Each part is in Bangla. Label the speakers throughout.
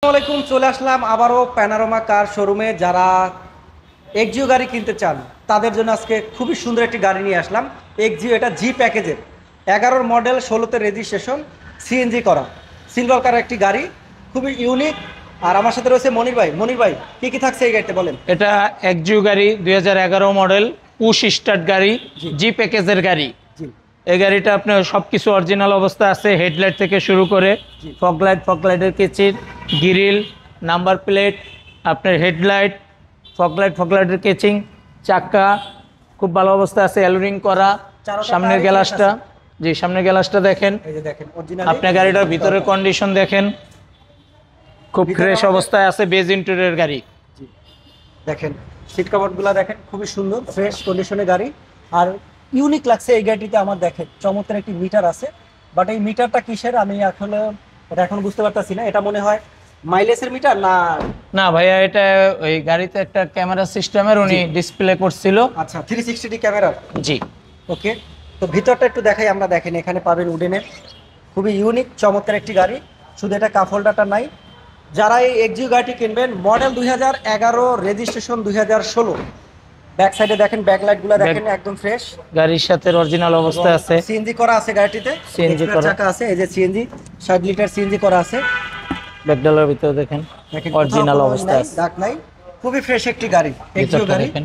Speaker 1: আসসালামাইকুম, চলে আসলাম আবারও প্যানারোমা কার শোরুমে। যারা এক্সিও গাড়ি কিনতে চান তাদের জন্য আজকে খুবই সুন্দর একটি গাড়ি নিয়ে আসলাম। এক্সিও, এটা জি প্যাকেজের 11 মডেল, 16তে রেজিস্ট্রেশন, সিএনজি করা সিলভার কালার একটি গাড়ি, খুবই ইউনিক। আর আমার সাথে রয়েছে মনির ভাই। মনির ভাই, কি কি থাকছে এই গাড়িতে বলেন।
Speaker 2: এটা এক্সিও গাড়ি 2011 মডেল, পুশ স্টার্ট গাড়ি, জি প্যাকেজের গাড়ি।
Speaker 1: জি
Speaker 2: এই গাড়িটা আপনার সবকিছু অরিজিনাল অবস্থা আছে, হেডলাইট থেকে শুরু করে ফগলাইটের কেচির, গ্রিল, নাম্বার প্লেট, আপনার হেডলাইট, ফগলাইটের কেচিং, চাকা খুব ভালো অবস্থা আছে, অ্যালোরিং করা। সামনের গ্লাসটা, জি সামনের গ্লাসটা দেখেন,
Speaker 1: এই যে দেখেন অরিজিনাল।
Speaker 2: আপনার গাড়িটার ভিতরের কন্ডিশন দেখেন, খুব ফ্রেশ অবস্থায় আছে, বেজ ইন্টেরিয়র গাড়ি।
Speaker 1: জি দেখেন, সিট কভারগুলো দেখেন, খুবই সুন্দর ফ্রেশ কন্ডিশনের গাড়ি। আর ইউনিক লাগছে এই গাড়িটিতে আমার, দেখেন চমৎকার একটি মিটার আছে। বাট এই মিটারটা কিসের আমি আসলে এটা এখন বুঝতে পারতাছি না। এটা মনে হয় মাইলেজের মিটার না?
Speaker 2: না ভাইয়া, এটা ওই গাড়িতে একটা ক্যামেরা সিস্টেমের উনি ডিসপ্লে করছিল।
Speaker 1: আচ্ছা, 360 ক্যামেরা।
Speaker 2: জি
Speaker 1: ওকে, তো ভিতরটা একটু দেখাই আমরা। দেখেন এখানে পাবেন উডেনের খুবই ইউনিক চমৎকার একটি গাড়ি। শুধু এটা কাপ হোল্ডারটা নাই। যারা এই এক্সিও গাড়িটি কিনবেন, মডেল 2011, রেজিস্ট্রেশন 2016। ব্যাক সাইডে দেখেন, ব্যাক লাইটগুলো দেখেন একদম ফ্রেশ,
Speaker 2: গাড়ির সাথে অরিজিনাল অবস্থায় আছে।
Speaker 1: সিএনজি করা আছে গাড়িটিতে,
Speaker 2: সিএনজি করা
Speaker 1: চাকা আছে, এই যে সিএনজি 60 লিটার সিএনজি করা আছে।
Speaker 2: ব্যাকডালার ভিতরে দেখেন অরিজিনাল অবস্থায় আছে,
Speaker 1: দাগ নাই, খুবই ফ্রেশ একটি গাড়ি, এক্সিও গাড়ি।
Speaker 2: দেখেন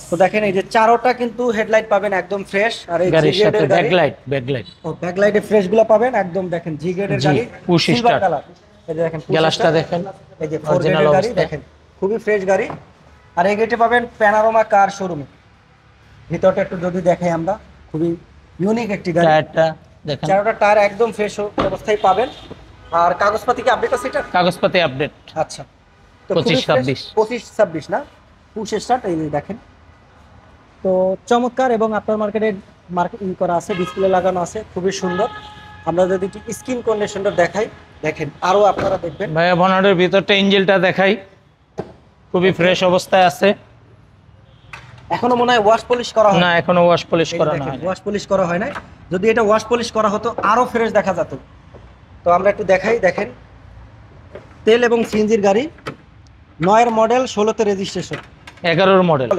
Speaker 1: তো দেখেন এই যে চারোটা কিন্তু হেডলাইট পাবেন একদম ফ্রেশ। আর এই
Speaker 2: গাড়ির
Speaker 1: জি
Speaker 2: সাথে
Speaker 1: গ্রেডের গাড়ি,
Speaker 2: ব্যাকলাইট
Speaker 1: ও ব্যাকলাইটে ফ্রেশ গুলো পাবেন একদম। দেখেন জি গ্রেডের
Speaker 2: জি,
Speaker 1: গাড়ি,
Speaker 2: পুশ
Speaker 1: সিলভার
Speaker 2: স্টার্ট।
Speaker 1: কালার। এই যে দেখেন
Speaker 2: গ্লাসটা দেখেন,
Speaker 1: এই যে ফোর
Speaker 2: অরিজিনাল
Speaker 1: গ্রেডের গাড়ি
Speaker 2: অবস্থা।
Speaker 1: দেখেন, খুবই ফ্রেশ গাড়ি। আর এই গাড়িটি পাবেন প্যানারোমা কার শোরুমে। ভিতরটা একটু যদি দেখাই আমরা, খুবই ইউনিক একটি গাড়ি।
Speaker 2: টায়ারটা দেখেন,
Speaker 1: চারোটা টায়ার একদম ফ্রেশ অবস্থায় পাবেন। আর কাগজপাতি কি আপডেট আছে এটা?
Speaker 2: কাগজপাতি আপডেট।
Speaker 1: আচ্ছা, তো
Speaker 2: 25-26
Speaker 1: 25-26 না, পুশ স্টার্ট। এই যে দেখেন, তো চমৎকার। এবং আপনার মার্কেটিং করা আছে, ডিসপ্লে লাগানো আছে, খুবই সুন্দর। আমরা যদি স্ক্রিন কন্ডিশনটা দেখাই, দেখেন আরো আপনারা দেখবেন।
Speaker 2: ভাইয়া বনাটের ভিতরটা ইঞ্জিনটা দেখাই, খুবই ফ্রেশ অবস্থায় আছে।
Speaker 1: এখনো মনে হয় ওয়াশ পলিশ করা হয়
Speaker 2: না, এখনো ওয়াশ পলিশ করা না,
Speaker 1: ওয়াশ পলিশ করা হয় না। যদি এটা ওয়াশ পলিশ করা হতো আরো ফ্রেশ দেখা যেত। তো আমরা একটু দেখাই, দেখেন তেল এবং সিএনজির গাড়ি, 9 মডেল, 16তে রেজিস্ট্রেশন,
Speaker 2: 11 মডেল।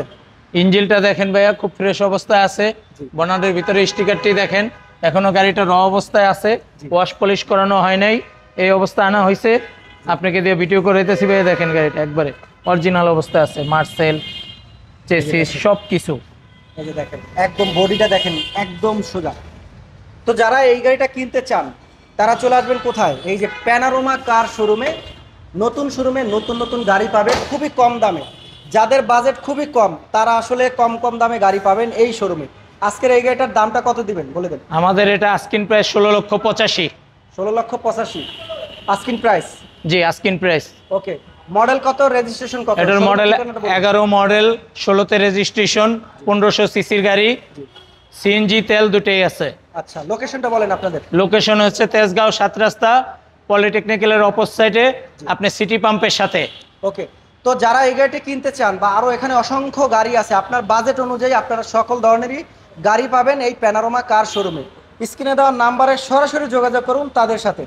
Speaker 2: ইঞ্জিনটা দেখেন ভাইয়া, খুব ফ্রেশ অবস্থায় আছে।
Speaker 1: জি।
Speaker 2: বনাটের ভিতরে স্টিকারটি দেখেন, এখনো গাড়িটা র অবস্থায় আছে, ওয়াশ পলিশ করানো হয় নাই, এই অবস্থা আনা হয়েছে। আপনাকে দিয়ে ভিডিও করে দিতেছি ভাইয়া, দেখেন গাড়িটা একবারে অরিজিনাল অবস্থায় আছে, মার্সেল, চেসিস সব কিছু।
Speaker 1: এই যে দেখেন একদম বডিটা দেখেন একদম সোজা। তো যারা এই গাড়িটা কিনতে চান তারা চলে আসবেন কোথায়? এই যে প্যানারোমা কার শোরুমে। নতুন শোরুমে নতুন নতুন গাড়ি পাবেন খুবই কম দামে। যাদের বাজেট খুবই কম তারা আসলে কম কম দামে গাড়ি পাবেন এই শোরুমে। আজকের এই গাড়িটার দামটা কত দিবেন বলে দেন।
Speaker 2: আমাদের এটা আস্কিন প্রাইস 16,85,000।
Speaker 1: 16,85,000 asking price.
Speaker 2: জি, আস্কিন প্রাইস।
Speaker 1: ওকে, মডেল কত, রেজিস্ট্রেশন কত?
Speaker 2: এটার মডেল 11 মডেল, 16তে রেজিস্ট্রেশন, 1500 সিসির গাড়ি, সিএনজি তেল দুটেই আছে।
Speaker 1: আচ্ছা, লোকেশনটা বলেন আপনাদের।
Speaker 2: লোকেশন হচ্ছে তেজগাঁও 7 রাস্তা, পলিটেকনিক্যালের অপোজিটে, আপনি সিটি পাম্পের সাথে।
Speaker 1: ওকে, তো যারা এই গাড়িটি কিনতে চান বা আরও এখানে অসংখ্য গাড়ি আছে, আপনার বাজেট অনুযায়ী আপনারা সকল ধরনেরই গাড়ি পাবেন এই প্যানারোমা কার শোরুমে। স্ক্রিনে দেওয়া নাম্বারে সরাসরি যোগাযোগ করুন তাদের সাথে।